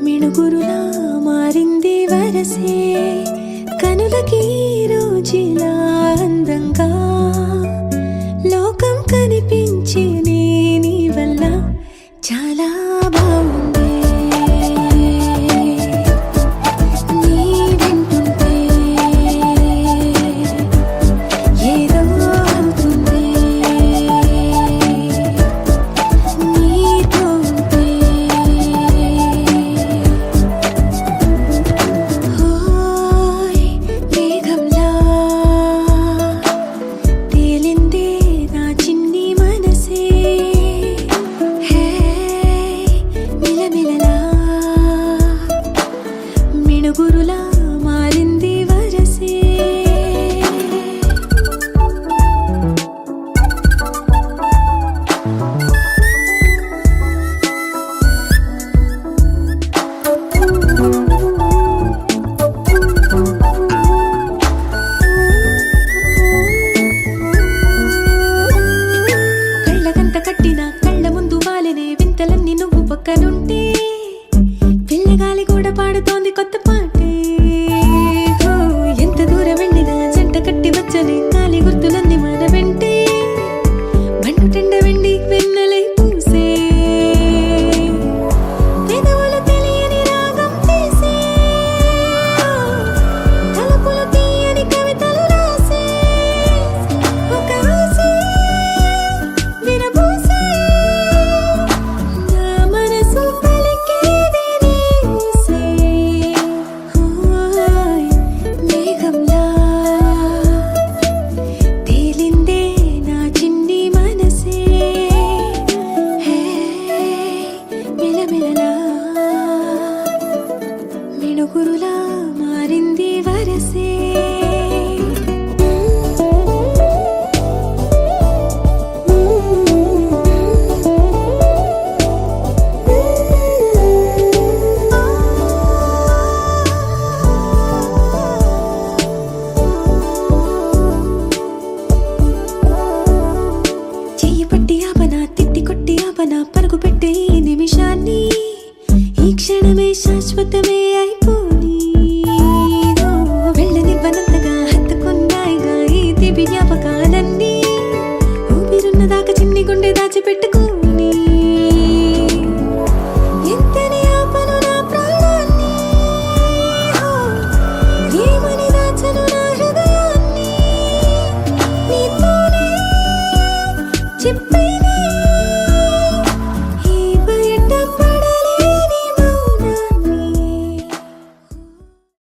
మిణుగురులా మారింది వరసే కనులకి రోజులా అందంగా లోకం కనిపించే నీ వల్ల చాలా బాగుంది నీ వింటుంటే ఏదో అవుతుంది నీతో ఉంటే హోయ్ మేఘంలా తేలిందే నా చిన్ని మనసే హే మిలమిలలా మిణుగురులా మారింది వరసే కళ్ళకంత కట్టిన కళ్ళ ముందు వాలినే వింతలన్నీ నువ్వు పక్కనుంటే పిల్లగాలి కూడా పాడుతోంది కొత్త పాటే హో, ఎంత దూరం వెళ్ళినా జంట కట్టి వచ్చని కాలి గుర్తులన్నీ మన వెంటే మండుటెండ వెండి వెన్నెలై పూసే పెదవులు తెలియని రాగం తీసే తలుపులు తీయని కవితలు రాసే ఒక ఆసే విరబూసే నా మనసు పలికేది నీసే హోయ్ మేఘంలా తేలిందే నా చిన్ని మనసే హే మిలమిలలా మిణుగురులా మారింది వరసే చెయ్యి పట్టి ఆపనా తిట్టి కొట్టి ఆపనా పరుగు పెట్టే ఈ నిమిషాన్ని ఈ క్షణమే శాశ్వతమే అయిపోని ఓ, వెళ్ళనివ్వనంతగా హత్తుకున్నాయిగా ఈ దివి జ్ఞాపకాలన్నీ ఊపిరున్నదాకా చిన్ని గుండె దాచిపెట్టుకోని ఎంతని ఆపను నా ప్రాణాన్ని ఓ, ఏమని దాచను నా హృదయాన్ని నీతోనే చెప్పేనే